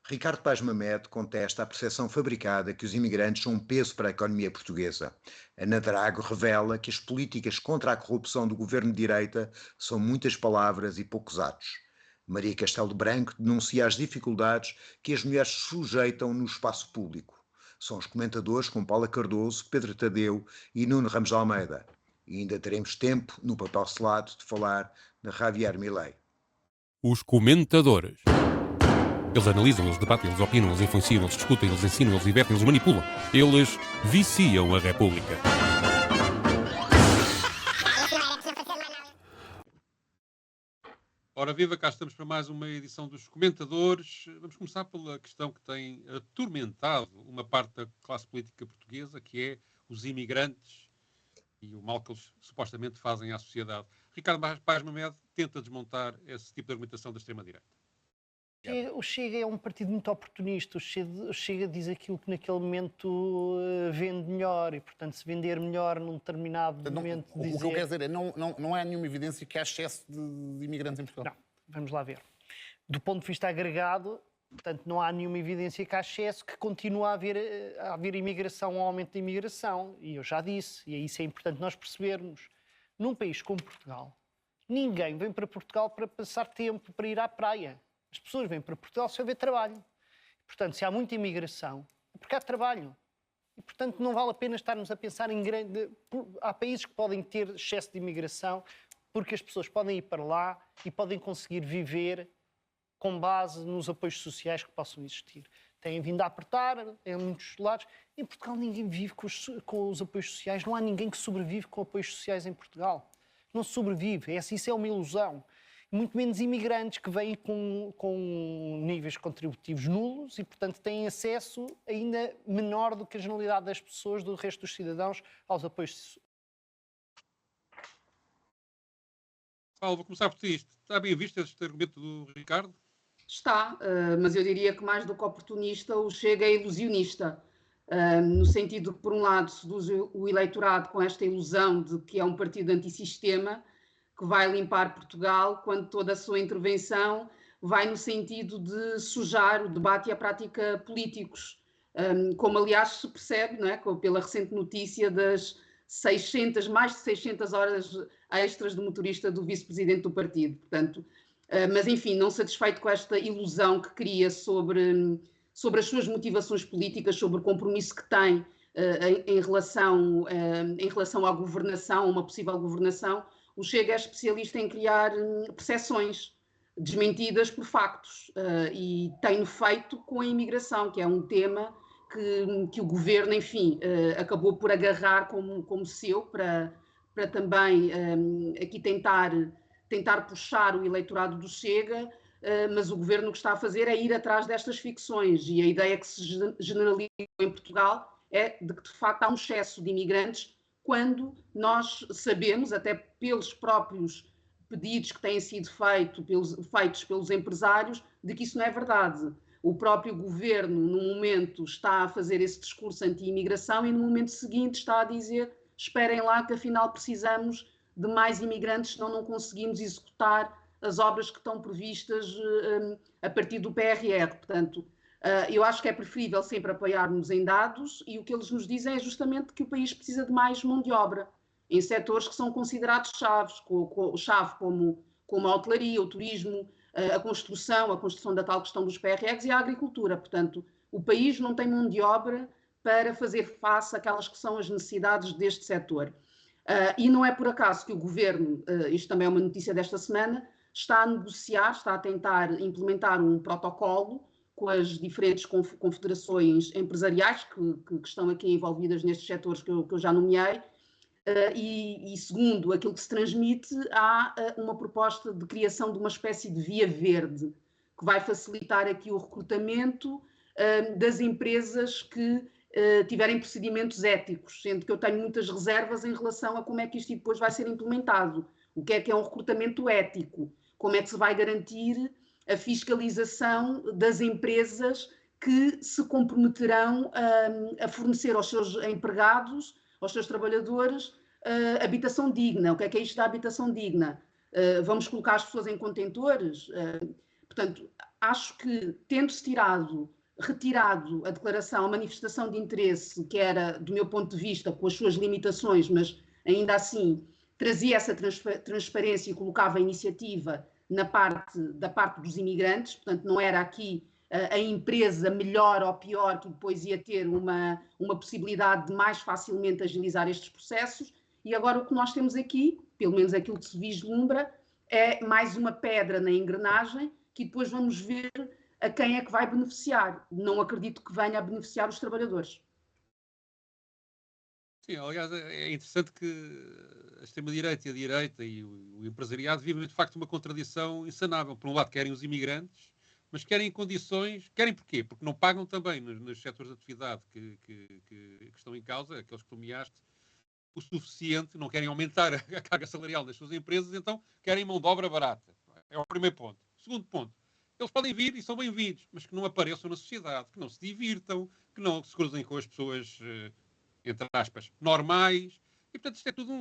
Ricardo Paz Mamed contesta a percepção fabricada que os imigrantes são um peso para a economia portuguesa. Ana Drago revela que as políticas contra a corrupção do governo de direita são muitas palavras e poucos atos. Maria Castelo Branco denuncia as dificuldades que as mulheres sujeitam no espaço público. São os comentadores com Paula Cardoso, Pedro Tadeu e Nuno Ramos de Almeida. E ainda teremos tempo, no papel selado, de falar de Javier Milei. Os comentadores. Eles analisam, eles debatem, eles opinam, eles influenciam, eles discutem, eles ensinam, eles divertem, eles manipulam. Eles viciam a República. Ora viva, cá estamos para mais uma edição dos comentadores. Vamos começar pela questão que tem atormentado uma parte da classe política portuguesa, que é os imigrantes e o mal que eles supostamente fazem à sociedade. Ricardo Paz Mamed tenta desmontar esse tipo de argumentação da extrema-direita. O Chega é um partido muito oportunista. O Chega diz aquilo que naquele momento vende melhor e, portanto, se vender melhor num determinado momento... O que eu quero dizer é não há nenhuma evidência que há excesso de imigrantes em Portugal. Não, vamos lá ver. Do ponto de vista agregado, portanto, não há nenhuma evidência que há excesso, que continua a haver imigração, um aumento da imigração. E eu já disse, e isso é importante nós percebermos. Num país como Portugal, ninguém vem para Portugal para passar tempo, para ir à praia. As pessoas vêm para Portugal se houver trabalho. Portanto, se há muita imigração, é porque há trabalho. E, portanto, não vale a pena estarmos a pensar em grande... Há países que podem ter excesso de imigração porque as pessoas podem ir para lá e podem conseguir viver com base nos apoios sociais que possam existir. Têm vindo a apertar em muitos lados. Em Portugal ninguém vive com os apoios sociais. Não há ninguém que sobrevive com apoios sociais em Portugal. Não sobrevive. Isso é uma ilusão. Muito menos imigrantes que vêm com níveis contributivos nulos e, portanto, têm acesso ainda menor do que a generalidade das pessoas, do resto dos cidadãos, aos apoios. Paulo, vou começar por ti. Está bem visto este argumento do Ricardo? Está, mas eu diria que mais do que oportunista, o Chega é ilusionista. No sentido que, por um lado, seduz o eleitorado com esta ilusão de que é um partido antissistema, que vai limpar Portugal, quando toda a sua intervenção vai no sentido de sujar o debate e a prática políticos. Como, aliás, se percebe, não é? Pela recente notícia das mais de 600 horas extras de motorista do vice-presidente do partido. Portanto, mas, enfim, não satisfeito com esta ilusão que cria sobre as suas motivações políticas, sobre o compromisso que tem em relação à governação, uma possível governação, o Chega é especialista em criar percepções desmentidas por factos e tem-no feito com a imigração, que é um tema que o governo, enfim, acabou por agarrar como seu para também aqui tentar puxar o eleitorado do Chega, mas o governo o que está a fazer é ir atrás destas ficções e a ideia que se generaliza em Portugal é de que, de facto, há um excesso de imigrantes quando nós sabemos, até pelos próprios pedidos que têm sido feitos pelos empresários, de que isso não é verdade. O próprio governo, num momento, está a fazer esse discurso anti-imigração e no momento seguinte está a dizer: esperem lá que afinal precisamos de mais imigrantes, senão não conseguimos executar as obras que estão previstas a partir do PRR. Portanto, eu acho que é preferível sempre apoiarmos em dados e o que eles nos dizem é justamente que o país precisa de mais mão de obra em setores que são considerados chave, como a hotelaria, o turismo, a construção da tal questão dos PRRs e a agricultura. Portanto, o país não tem mão de obra para fazer face àquelas que são as necessidades deste setor. E não é por acaso que o governo, isto também é uma notícia desta semana, está a negociar, está a tentar implementar um protocolo com as diferentes confederações empresariais que estão aqui envolvidas nestes setores que eu já nomeei, e segundo aquilo que se transmite, há uma proposta de criação de uma espécie de via verde, que vai facilitar aqui o recrutamento das empresas que tiverem procedimentos éticos, sendo que eu tenho muitas reservas em relação a como é que isto depois vai ser implementado. O que é um recrutamento ético? Como é que se vai garantir a fiscalização das empresas que se comprometerão a fornecer aos seus empregados, aos seus trabalhadores, habitação digna? O que é isto da habitação digna? Vamos colocar as pessoas em contentores? Portanto, acho que, tendo-se retirado a declaração, a manifestação de interesse, que era, do meu ponto de vista, com as suas limitações, mas ainda assim trazia essa transparência e colocava a iniciativa da parte dos imigrantes, portanto, não era aqui a empresa melhor ou pior que depois ia ter uma possibilidade de mais facilmente agilizar estes processos. E agora o que nós temos aqui, pelo menos aquilo que se vislumbra, é mais uma pedra na engrenagem que depois vamos ver a quem é que vai beneficiar. Não acredito que venha a beneficiar os trabalhadores. Sim, aliás, é interessante que a extrema-direita e a direita e o empresariado vivem, de facto, uma contradição insanável. Por um lado, querem os imigrantes, mas querem condições... Querem porquê? Porque não pagam também nos setores de atividade que estão em causa, aqueles que tu nomeaste, o suficiente, não querem aumentar a carga salarial das suas empresas, então querem mão de obra barata. É o primeiro ponto. Segundo ponto, eles podem vir e são bem-vindos, mas que não apareçam na sociedade, que não se divirtam, que não se cruzem com as pessoas, entre aspas, normais. E, portanto, isto é tudo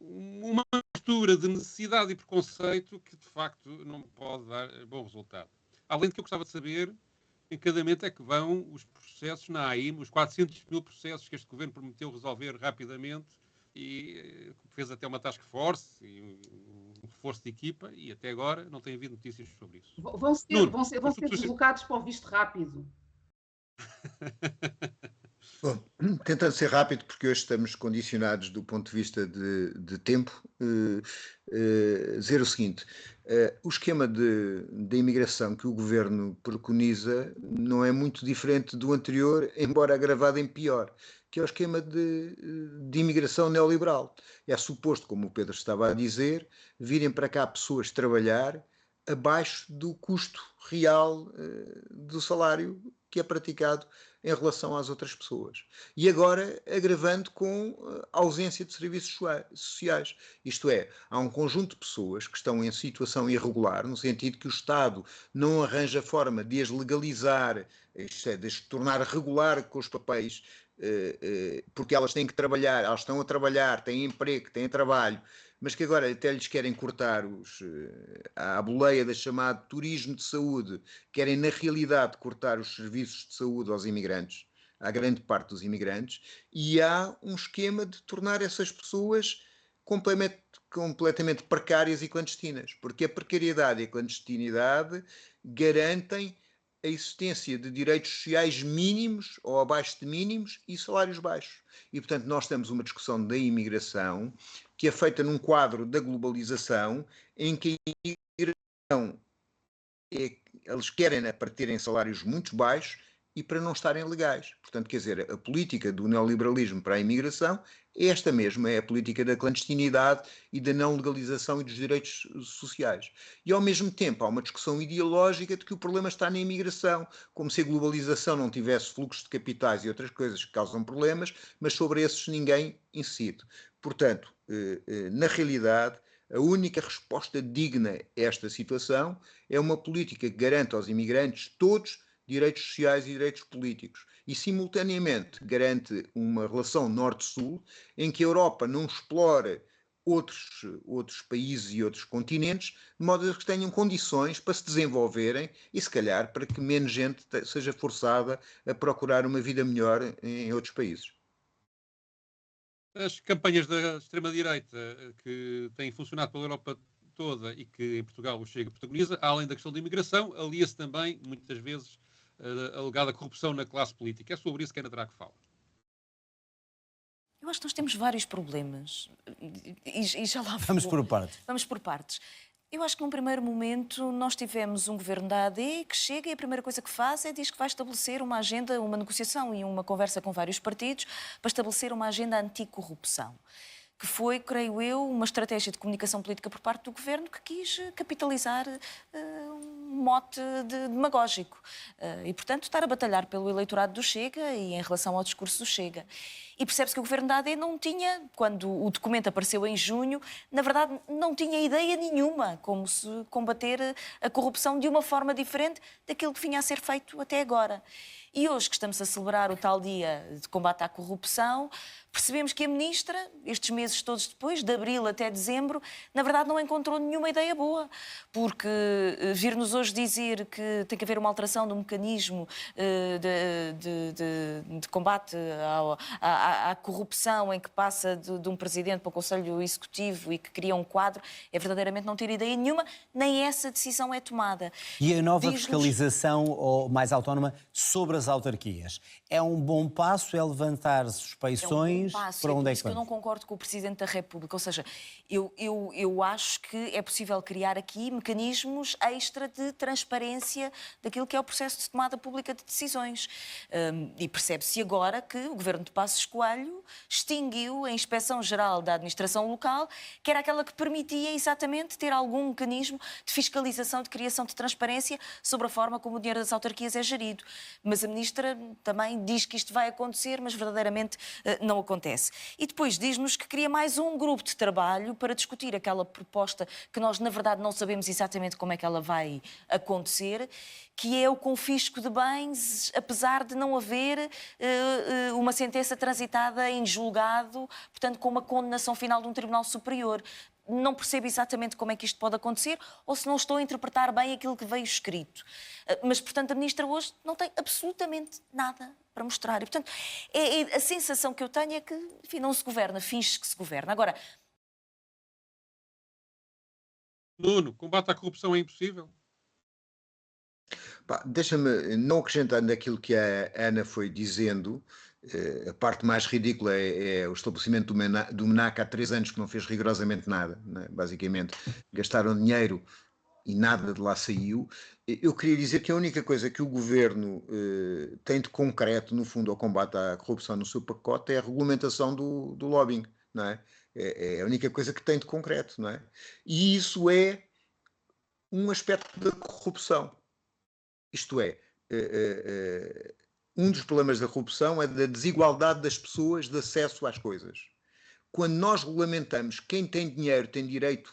uma mistura de necessidade e preconceito que, de facto, não pode dar bom resultado. Além de que eu gostava de saber em que andamento é que vão os processos na AIM, os 400 mil processos que este governo prometeu resolver rapidamente e fez até uma task force e um reforço de equipa e até agora não tem havido notícias sobre isso. Vão ser deslocados para o visto rápido. Bom, tentando ser rápido, porque hoje estamos condicionados do ponto de vista de tempo, dizer o seguinte: o esquema de imigração que o governo preconiza não é muito diferente do anterior, embora agravado em pior, que é o esquema de imigração neoliberal. É suposto, como o Pedro estava a dizer, virem para cá pessoas trabalhar abaixo do custo real do salário que é praticado em relação às outras pessoas. E agora agravando com a ausência de serviços sociais. Isto é, há um conjunto de pessoas que estão em situação irregular, no sentido que o Estado não arranja forma de as legalizar, isto é, de as tornar regular com os papéis, porque elas têm que trabalhar, elas estão a trabalhar, têm emprego, têm trabalho, mas que agora até lhes querem cortar à boleia da chamada turismo de saúde, querem na realidade cortar os serviços de saúde aos imigrantes, à grande parte dos imigrantes, e há um esquema de tornar essas pessoas completamente precárias e clandestinas, porque a precariedade e a clandestinidade garantem a existência de direitos sociais mínimos ou abaixo de mínimos e salários baixos. E, portanto, nós temos uma discussão da imigração que é feita num quadro da globalização em que a imigração eles querem para terem salários muito baixos e para não estarem legais. Portanto, quer dizer, a política do neoliberalismo para a imigração é esta mesma, é a política da clandestinidade e da não legalização e dos direitos sociais. E, ao mesmo tempo, há uma discussão ideológica de que o problema está na imigração, como se a globalização não tivesse fluxos de capitais e outras coisas que causam problemas, mas sobre esses ninguém incide. Portanto, na realidade, a única resposta digna a esta situação é uma política que garanta aos imigrantes todos direitos sociais e direitos políticos e, simultaneamente, garante uma relação norte-sul em que a Europa não explora outros países e outros continentes, de modo a que tenham condições para se desenvolverem e, se calhar, para que menos gente seja forçada a procurar uma vida melhor em outros países. As campanhas da extrema-direita que têm funcionado pela Europa toda e que em Portugal o Chega protagoniza, além da questão da imigração, alia-se também, muitas vezes, a alegada corrupção na classe política. É sobre isso que a Ana Drago fala. Eu acho que nós temos vários problemas e já lá Vamos por partes. Vamos por partes. Eu acho que num primeiro momento nós tivemos um governo da AD que chega e a primeira coisa que faz é diz que vai estabelecer uma agenda, uma negociação e uma conversa com vários partidos para estabelecer uma agenda anticorrupção, que foi, creio eu, uma estratégia de comunicação política por parte do governo que quis capitalizar mote demagógico. E, portanto, estar a batalhar pelo eleitorado do Chega e em relação ao discurso do Chega. E percebe-se que o governo da AD não tinha, quando o documento apareceu em junho, na verdade não tinha ideia nenhuma como se combater a corrupção de uma forma diferente daquilo que vinha a ser feito até agora. E hoje que estamos a celebrar o tal dia de combate à corrupção, percebemos que a Ministra, estes meses todos depois, de abril até dezembro, na verdade não encontrou nenhuma ideia boa. Porque vir-nos hoje dizer que tem que haver uma alteração do mecanismo de combate à corrupção, em que passa de um Presidente para o Conselho Executivo e que cria um quadro, é verdadeiramente não ter ideia nenhuma, nem essa decisão é tomada. E a nova fiscalização ou mais autónoma sobre as autarquias é um bom passo, é levantar suspeições? Para onde é que eu não concordo com o Presidente da República. Ou seja, eu acho que é possível criar aqui mecanismos extra de transparência daquilo que é o processo de tomada pública de decisões. E percebe-se agora que o Governo de Passos Coelho extinguiu a Inspeção-Geral da Administração Local, que era aquela que permitia exatamente ter algum mecanismo de fiscalização, de criação de transparência sobre a forma como o dinheiro das autarquias é gerido. Mas a Ministra também diz que isto vai acontecer, mas verdadeiramente não acontece. E depois diz-nos que cria mais um grupo de trabalho para discutir aquela proposta que nós, na verdade, não sabemos exatamente como é que ela vai acontecer, que é o confisco de bens, apesar de não haver uma sentença transitada em julgado, portanto, com uma condenação final de um Tribunal Superior. Não percebo exatamente como é que isto pode acontecer ou se não estou a interpretar bem aquilo que veio escrito. Mas, portanto, a Ministra hoje não tem absolutamente nada para mostrar. E, portanto, a sensação que eu tenho é que, enfim, não se governa, finge que se governa. Agora... Nuno, combate à corrupção é impossível? Deixa-me, não acrescentando aquilo que a Ana foi dizendo, a parte mais ridícula é o estabelecimento do MENAC há 3 anos que não fez rigorosamente nada, né? Basicamente gastaram dinheiro e nada de lá saiu. Eu queria dizer que a única coisa que o Governo tem de concreto, no fundo, ao combate à corrupção no seu pacote é a regulamentação do lobbying, não é? É a única coisa que tem de concreto, não é? E isso é um aspecto da corrupção. Isto é, um dos problemas da corrupção é da desigualdade das pessoas de acesso às coisas. Quando nós regulamentamos quem tem dinheiro tem direito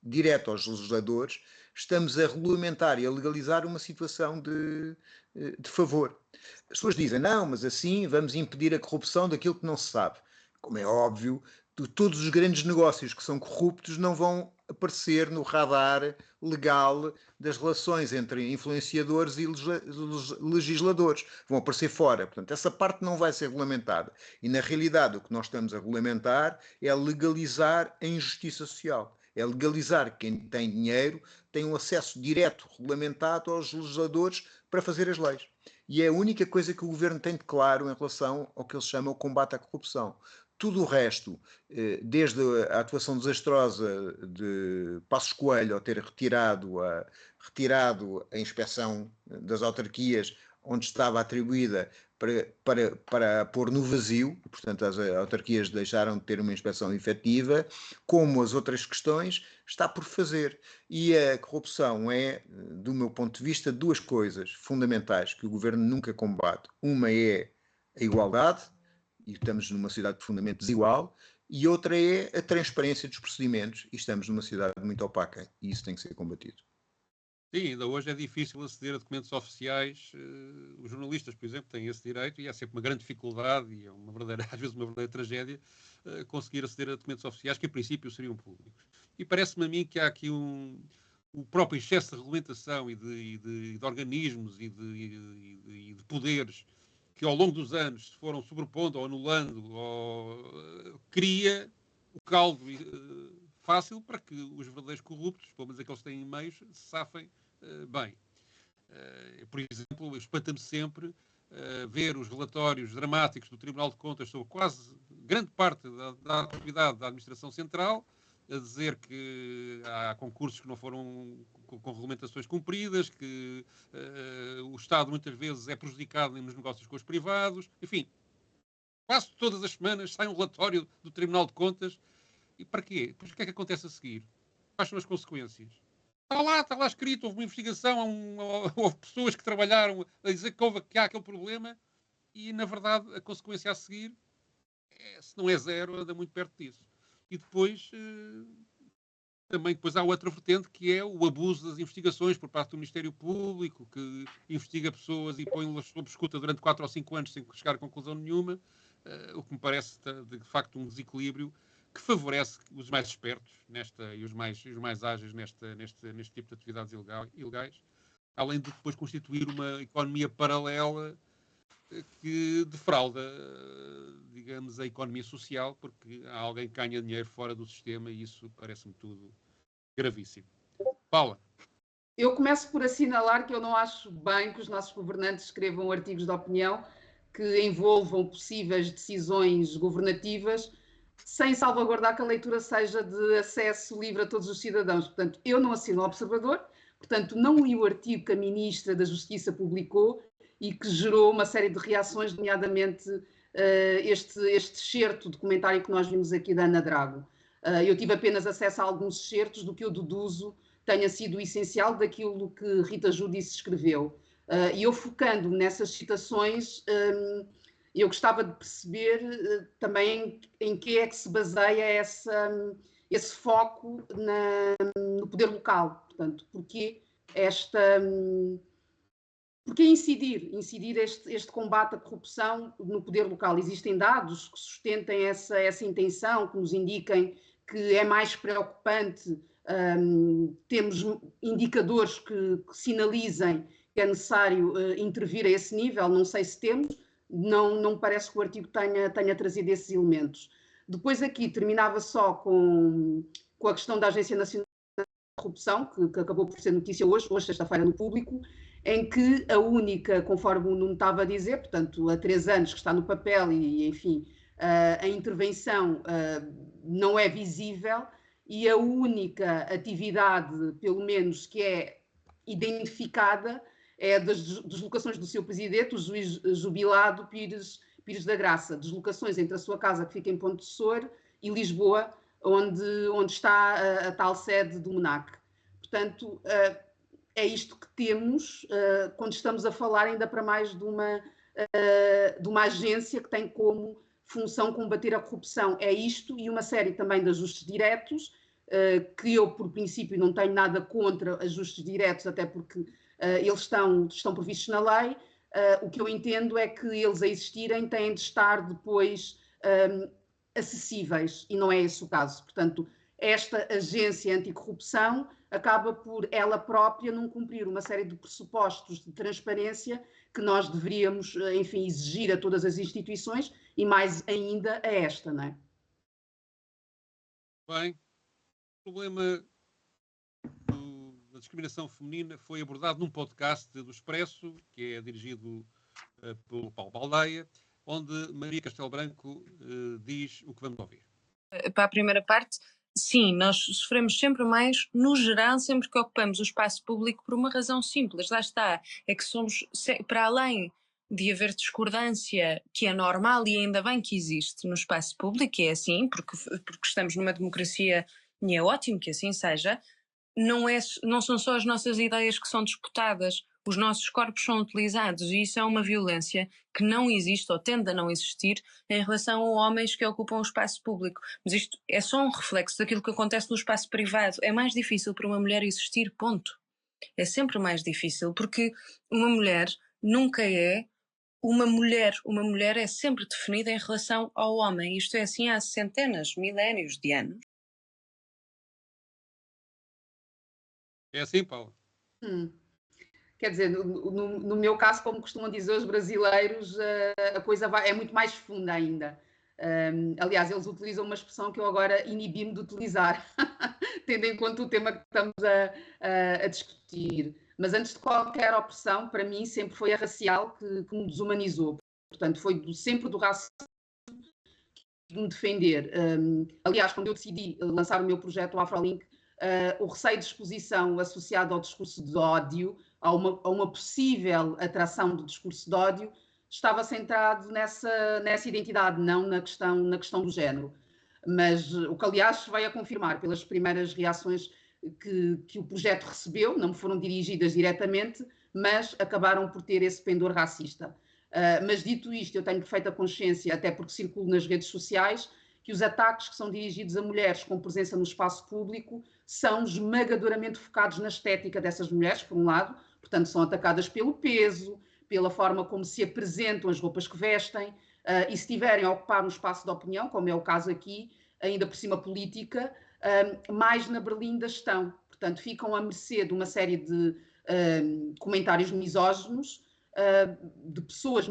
direto aos legisladores, estamos a regulamentar e a legalizar uma situação de favor. As pessoas dizem, não, mas assim vamos impedir a corrupção daquilo que não se sabe. Como é óbvio, todos os grandes negócios que são corruptos não vão aparecer no radar legal das relações entre influenciadores e legisladores. Vão aparecer fora. Portanto, essa parte não vai ser regulamentada. E, na realidade, o que nós estamos a regulamentar é legalizar a injustiça social. É legalizar quem tem dinheiro, tem um acesso direto, regulamentado aos legisladores para fazer as leis. E é a única coisa que o Governo tem de claro em relação ao que eles chamam de combate à corrupção. Tudo o resto, desde a atuação desastrosa de Passos Coelho ao ter retirado a inspeção das autarquias onde estava atribuída para pôr no vazio, portanto as autarquias deixaram de ter uma inspeção efetiva, como as outras questões, está por fazer. E a corrupção é, do meu ponto de vista, 2 coisas fundamentais que o Governo nunca combate. Uma é a igualdade, e estamos numa sociedade profundamente desigual, e outra é a transparência dos procedimentos, e estamos numa sociedade muito opaca, e isso tem que ser combatido. Sim, ainda hoje é difícil aceder a documentos oficiais. Os jornalistas, por exemplo, têm esse direito e há sempre uma grande dificuldade e é às vezes uma verdadeira tragédia conseguir aceder a documentos oficiais que, em princípio, seriam públicos. E parece-me a mim que há aqui o próprio excesso de regulamentação e de organismos e de poderes que ao longo dos anos se foram sobrepondo ou anulando, cria o caldo fácil para que os verdadeiros corruptos, pelo menos aqueles que têm meios, se safem bem. Por exemplo, espanta-me sempre ver os relatórios dramáticos do Tribunal de Contas sobre quase grande parte da atividade da Administração Central, a dizer que há concursos que não foram com regulamentações cumpridas, que o Estado muitas vezes é prejudicado nos negócios com os privados. Enfim, quase todas as semanas sai um relatório do Tribunal de Contas. E para quê? Pois o que é que acontece a seguir? Quais são as consequências? Está lá escrito, houve uma investigação, houve pessoas que trabalharam a dizer que há aquele problema e, na verdade, a consequência a seguir, se não é zero, anda muito perto disso. E depois, também depois há outra vertente, que é o abuso das investigações por parte do Ministério Público, que investiga pessoas e põe-las sob escuta durante 4 ou 5 anos sem chegar a conclusão nenhuma, o que me parece, de facto, um desequilíbrio que favorece os mais espertos e os mais ágeis neste tipo de atividades ilegais, além de depois constituir uma economia paralela que defrauda, digamos, a economia social, porque há alguém que ganha dinheiro fora do sistema e isso parece-me tudo gravíssimo. Paula. Eu começo por assinalar que eu não acho bem que os nossos governantes escrevam artigos de opinião que envolvam possíveis decisões governativas sem salvaguardar que a leitura seja de acesso livre a todos os cidadãos. Portanto, eu não assino o Observador, portanto, não li o artigo que a Ministra da Justiça publicou e que gerou uma série de reações, nomeadamente este excerto de comentário que nós vimos aqui da Ana Drago. Eu tive apenas acesso a alguns excertos do que eu deduzo tenha sido o essencial daquilo que Rita Giudice escreveu. E eu focando nessas citações, eu gostava de perceber também em que é que se baseia esse foco no poder local. Portanto, porque incidir este combate à corrupção no poder local? Existem dados que sustentem essa intenção, que nos indiquem que é mais preocupante, temos indicadores que sinalizem que é necessário intervir a esse nível? Não sei se temos, não me parece que o artigo tenha trazido esses elementos. Depois aqui terminava só com a questão da Agência Nacional de Corrupção, que acabou por ser notícia hoje sexta-feira, no Público, em que a única, conforme o Nuno estava a dizer, portanto, há 3 anos que está no papel e enfim, a intervenção não é visível e a única atividade, pelo menos, que é identificada é das deslocações do seu presidente, o juiz jubilado Pires da Graça, deslocações entre a sua casa, que fica em Ponte de Sor, e Lisboa, onde está a tal sede do MONAC. Portanto, é isto que temos quando estamos a falar ainda para mais de uma agência que tem como função combater a corrupção. É isto e uma série também de ajustes diretos, que eu, por princípio, não tenho nada contra ajustes diretos, até porque eles estão previstos na lei. O que eu entendo é que eles, a existirem, têm de estar depois acessíveis, e não é esse o caso. Portanto, esta agência anticorrupção acaba por ela própria não cumprir uma série de pressupostos de transparência que nós deveríamos, enfim, exigir a todas as instituições e mais ainda a esta, não é? Bem, o problema da discriminação feminina foi abordado num podcast do Expresso, que é dirigido pelo Paulo Baldeia, onde Maria Castelo Branco diz o que vamos ouvir. Para a primeira parte, sim, nós sofremos sempre mais, no geral, sempre que ocupamos o espaço público, por uma razão simples. Lá está, é que somos, para além de haver discordância, que é normal e ainda bem que existe no espaço público, é assim, porque estamos numa democracia e é ótimo que assim seja, não são só as nossas ideias que são disputadas, os nossos corpos são utilizados e isso é uma violência que não existe ou tende a não existir em relação a homens que ocupam o espaço público. Mas isto é só um reflexo daquilo que acontece no espaço privado. É mais difícil para uma mulher existir, ponto. É sempre mais difícil, porque uma mulher nunca é uma mulher. Uma mulher é sempre definida em relação ao homem. Isto é assim há centenas, milénios de anos. É assim, Paulo? Quer dizer, no meu caso, como costumam dizer os brasileiros, a coisa é muito mais funda ainda. Aliás, eles utilizam uma expressão que eu agora inibi-me de utilizar, tendo em conta o tema que estamos a discutir. Mas antes de qualquer opressão, para mim, sempre foi a racial que me desumanizou. Portanto, foi sempre do racismo que me defender. Aliás, quando eu decidi lançar o meu projeto Afrolink, o receio de exposição associado ao discurso de ódio, a uma possível atração do discurso de ódio, estava centrado nessa identidade, não na questão do género. Mas o que, aliás, veio a confirmar pelas primeiras reações que o projeto recebeu, não me foram dirigidas diretamente, mas acabaram por ter esse pendor racista. Mas dito isto, eu tenho perfeita consciência, até porque circulo nas redes sociais, que os ataques que são dirigidos a mulheres com presença no espaço público são esmagadoramente focados na estética dessas mulheres, por um lado, portanto são atacadas pelo peso, pela forma como se apresentam, as roupas que vestem, e se estiverem a ocupar um espaço de opinião, como é o caso aqui, ainda por cima política, mais na berlinda estão. Portanto, ficam à mercê de uma série de comentários misóginos, de pessoas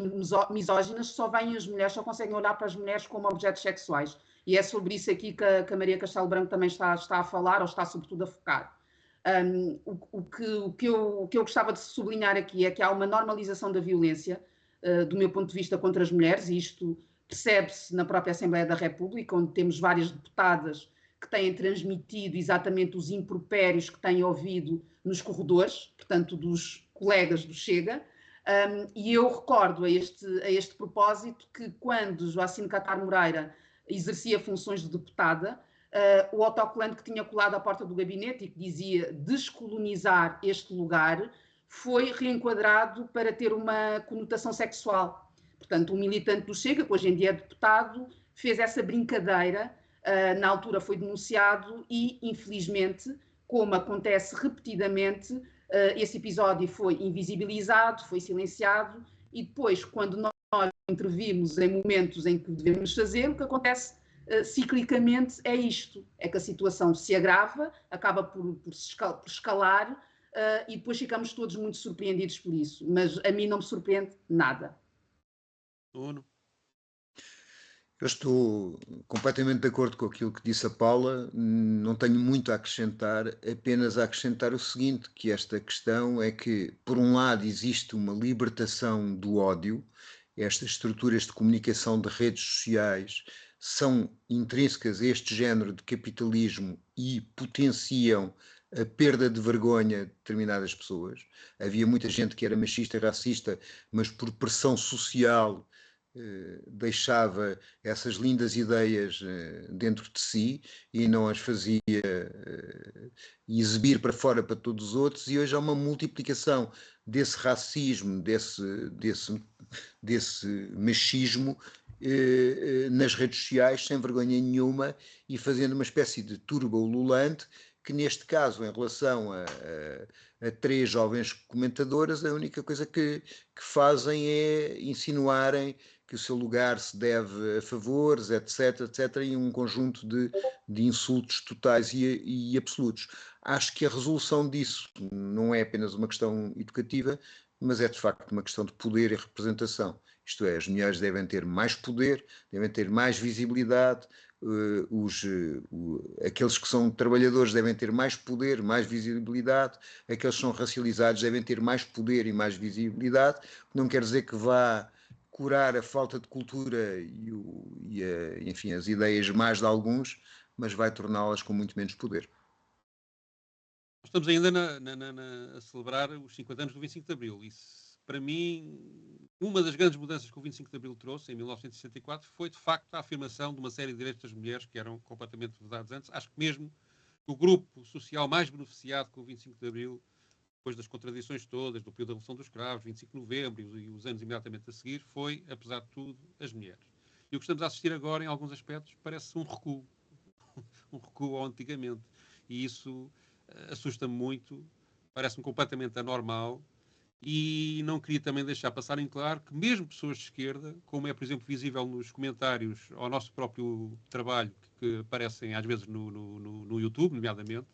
misóginas, só veem as mulheres, só conseguem olhar para as mulheres como objetos sexuais. E é sobre isso aqui que a Maria Castelo Branco também está a falar, ou está sobretudo a focar. O que eu gostava de sublinhar aqui é que há uma normalização da violência, do meu ponto de vista, contra as mulheres, e isto percebe-se na própria Assembleia da República, onde temos várias deputadas que têm transmitido exatamente os impropérios que têm ouvido nos corredores, portanto, dos colegas do Chega. E eu recordo a este propósito que quando Joacine Catar Moreira exercia funções de deputada, o autocolante que tinha colado à porta do gabinete e que dizia descolonizar este lugar foi reenquadrado para ter uma conotação sexual. Portanto, um militante do Chega, que hoje em dia é deputado, fez essa brincadeira, na altura foi denunciado e, infelizmente, como acontece repetidamente, esse episódio foi invisibilizado, foi silenciado e depois, quando nós intervimos em momentos em que devemos fazer, o que acontece ciclicamente é isto, é que a situação se agrava, acaba por escalar e depois ficamos todos muito surpreendidos por isso, mas a mim não me surpreende nada. Nuno? Eu estou completamente de acordo com aquilo que disse a Paula, não tenho muito a acrescentar, apenas a acrescentar o seguinte, que esta questão é que, por um lado, existe uma libertação do ódio, estas estruturas de comunicação de redes sociais são intrínsecas a este género de capitalismo e potenciam a perda de vergonha de determinadas pessoas. Havia muita gente que era machista e racista, mas por pressão social deixava essas lindas ideias dentro de si e não as fazia exibir para fora para todos os outros, e hoje há uma multiplicação desse racismo, desse machismo nas redes sociais, sem vergonha nenhuma, e fazendo uma espécie de turba ululante, que neste caso, em relação a três jovens comentadoras, a única coisa que fazem é insinuarem que o seu lugar se deve a favores, etc, etc, e um conjunto de insultos totais e absolutos. Acho que a resolução disso não é apenas uma questão educativa, mas é de facto uma questão de poder e representação. Isto é, as mulheres devem ter mais poder, devem ter mais visibilidade, aqueles que são trabalhadores devem ter mais poder, mais visibilidade, aqueles que são racializados devem ter mais poder e mais visibilidade. Não quer dizer que vá curar a falta de cultura enfim, as ideias más de alguns, mas vai torná-las com muito menos poder. Estamos ainda a celebrar os 50 anos do 25 de Abril. Isso, para mim, uma das grandes mudanças que o 25 de Abril trouxe, em 1964, foi, de facto, a afirmação de uma série de direitos das mulheres que eram completamente vedados antes. Acho que mesmo o grupo social mais beneficiado com o 25 de Abril, depois das contradições todas, do período da Revolução dos Escravos, 25 de Novembro e os anos imediatamente a seguir, foi, apesar de tudo, as mulheres. E o que estamos a assistir agora, em alguns aspectos, parece um recuo. Um recuo ao antigamente. E isso assusta-me muito, parece-me completamente anormal, e não queria também deixar passar em claro que mesmo pessoas de esquerda, como é, por exemplo, visível nos comentários ao nosso próprio trabalho, que aparecem às vezes no YouTube, nomeadamente,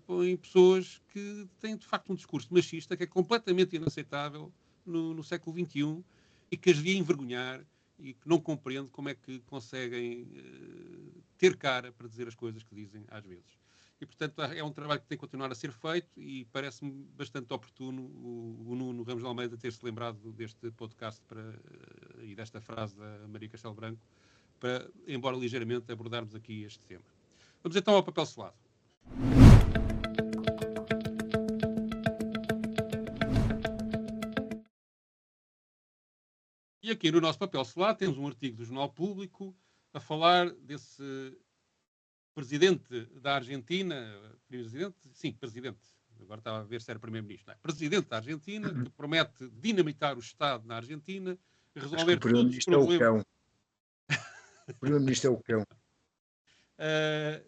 põem pessoas que têm de facto um discurso machista que é completamente inaceitável no século XXI e que as devia envergonhar e que não compreendo como é que conseguem ter cara para dizer as coisas que dizem às vezes. E, portanto, é um trabalho que tem que continuar a ser feito e parece-me bastante oportuno o Nuno Ramos de Almeida ter-se lembrado deste podcast e desta frase da Maria Castelo Branco para, embora ligeiramente, abordarmos aqui este tema. Vamos então ao papel selado. E aqui no nosso papel selado temos um artigo do Jornal Público a falar desse presidente da Argentina, presidente, agora estava a ver se era primeiro-ministro, presidente da Argentina, que promete dinamitar o Estado na Argentina, resolver todos os problemas. O primeiro-ministro é o cão.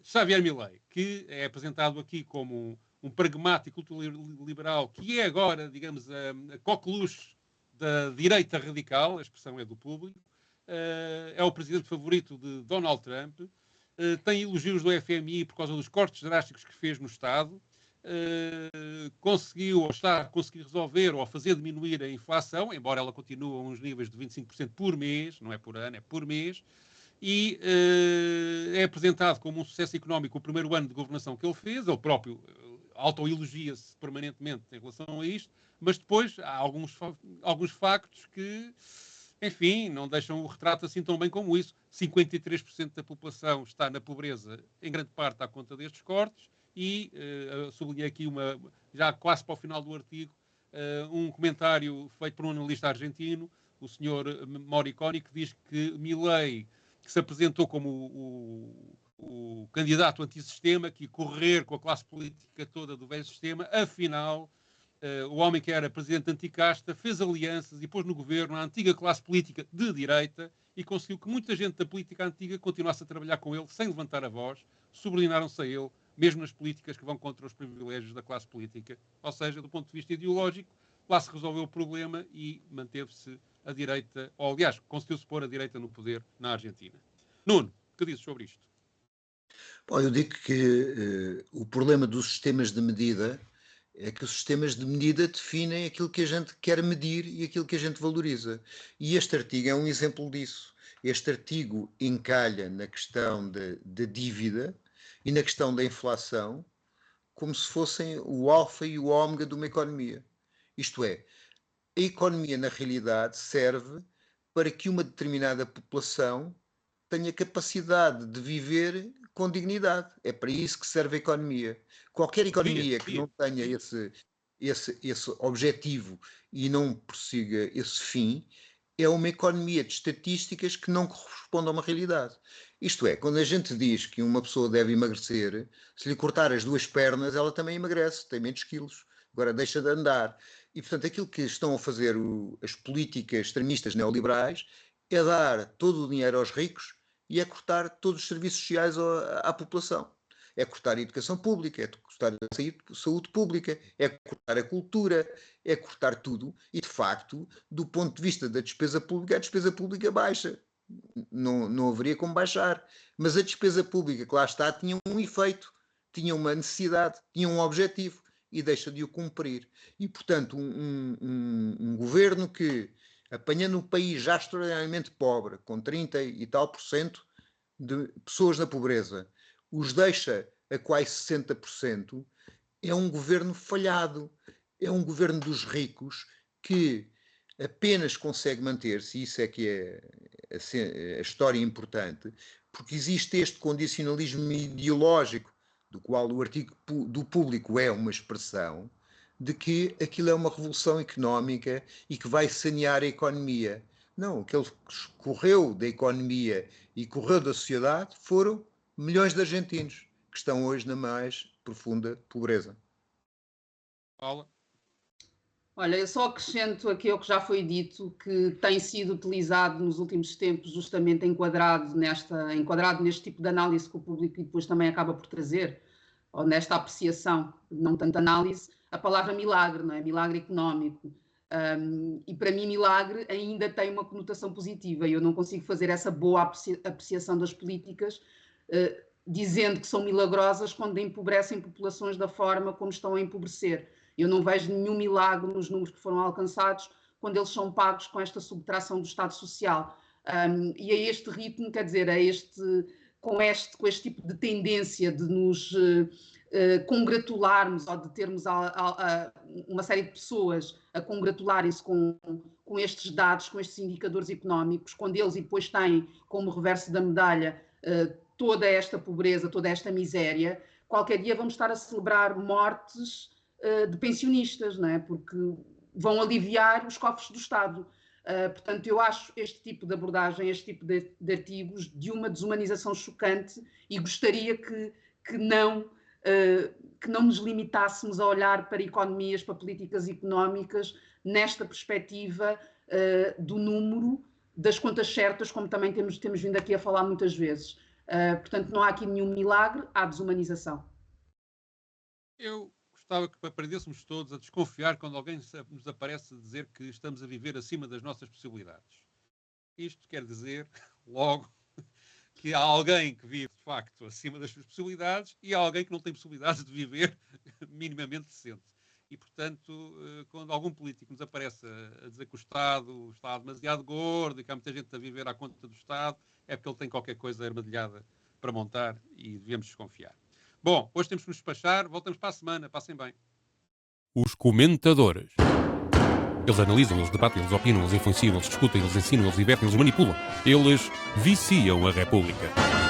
Javier Milei, que é apresentado aqui como um pragmático ultraliberal, que é agora, digamos, a coqueluche da direita radical, a expressão é do público, é o presidente favorito de Donald Trump, tem elogios do FMI por causa dos cortes drásticos que fez no Estado, conseguiu resolver ou fazer diminuir a inflação, embora ela continue a uns níveis de 25% por mês, não é por ano, é por mês, e é apresentado como um sucesso económico o primeiro ano de governação que ele fez, ele próprio autoelogia-se permanentemente em relação a isto, mas depois há alguns factos que, enfim, não deixam o retrato assim tão bem como isso. 53% da população está na pobreza, em grande parte à conta destes cortes, e sublinhei aqui, já quase para o final do artigo, um comentário feito por um analista argentino, o senhor Moriconi, que diz que Milei, que se apresentou como o candidato antissistema, que ia correr com a classe política toda do velho sistema, afinal, o homem que era presidente anticasta fez alianças e pôs no governo a antiga classe política de direita e conseguiu que muita gente da política antiga continuasse a trabalhar com ele sem levantar a voz, subordinaram-se a ele, mesmo nas políticas que vão contra os privilégios da classe política. Ou seja, do ponto de vista ideológico, lá se resolveu o problema e manteve-se a direita, ou aliás, conseguiu-se pôr a direita no poder na Argentina. Nuno, o que dizes sobre isto? Bom, eu digo que o problema dos sistemas de medida é que os sistemas de medida definem aquilo que a gente quer medir e aquilo que a gente valoriza. E este artigo é um exemplo disso. Este artigo encalha na questão da dívida e na questão da inflação como se fossem o alfa e o ômega de uma economia. Isto é, a economia, na realidade, serve para que uma determinada população tenha capacidade de viver com dignidade. É para isso que serve a economia. Qualquer economia que não tenha esse objetivo e não persiga esse fim é uma economia de estatísticas que não corresponde a uma realidade. Isto é, quando a gente diz que uma pessoa deve emagrecer, se lhe cortar as duas pernas, ela também emagrece, tem menos quilos, agora deixa de andar. E, portanto, aquilo que estão a fazer as políticas extremistas neoliberais é dar todo o dinheiro aos ricos e é cortar todos os serviços sociais à população. É cortar a educação pública, é cortar a saúde pública, é cortar a cultura, é cortar tudo. E, de facto, do ponto de vista da despesa pública, a despesa pública baixa. Não haveria como baixar. Mas a despesa pública que lá está tinha um efeito, tinha uma necessidade, tinha um objetivo e deixa de o cumprir. E, portanto, um governo que, apanhando um país já extraordinariamente pobre, com 30 e tal % de pessoas na pobreza, os deixa a quase 60%, é um governo falhado. É um governo dos ricos que apenas consegue manter-se, e isso é que é a história importante, porque existe este condicionalismo ideológico, do qual o artigo do Público é uma expressão, de que aquilo é uma revolução económica e que vai sanear a economia. Não, aquilo que correu da economia e correu da sociedade foram milhões de argentinos que estão hoje na mais profunda pobreza. Paula? Olha, eu só acrescento aqui ao que já foi dito, que tem sido utilizado nos últimos tempos justamente enquadrado neste tipo de análise que o Público e depois também acaba por trazer, ou nesta apreciação, não tanto análise, a palavra milagre, não é? Milagre económico. E para mim milagre ainda tem uma conotação positiva. Eu não consigo fazer essa boa apreciação das políticas dizendo que são milagrosas quando empobrecem populações da forma como estão a empobrecer. Eu não vejo nenhum milagre nos números que foram alcançados quando eles são pagos com esta subtração do Estado Social. E a este ritmo, quer dizer, com este tipo de tendência de nos congratularmos ou de termos uma série de pessoas a congratularem-se com estes dados, com estes indicadores económicos, quando eles depois têm como reverso da medalha toda esta pobreza, toda esta miséria, qualquer dia vamos estar a celebrar mortes de pensionistas, não é? Porque vão aliviar os cofres do Estado. Portanto, eu acho este tipo de abordagem, este tipo de artigos, de uma desumanização chocante, e gostaria que não nos limitássemos a olhar para economias, para políticas económicas, nesta perspectiva do número, das contas certas, como também temos vindo aqui a falar muitas vezes. Portanto, não há aqui nenhum milagre, há desumanização. Eu gostava que aprendêssemos todos a desconfiar quando alguém nos aparece a dizer que estamos a viver acima das nossas possibilidades. Isto quer dizer, logo, que há alguém que vive, de facto, acima das suas possibilidades e há alguém que não tem possibilidades de viver minimamente decente. E, portanto, quando algum político nos aparece a dizer que o Estado está demasiado gordo e que há muita gente a viver à conta do Estado, é porque ele tem qualquer coisa armadilhada para montar e devemos desconfiar. Bom, hoje temos que nos despachar. Voltamos para a semana. Passem bem. Os comentadores. Eles analisam, eles debatem, eles opinam, eles influenciam, eles discutem, eles ensinam, eles divertem, eles manipulam. Eles viciam a República.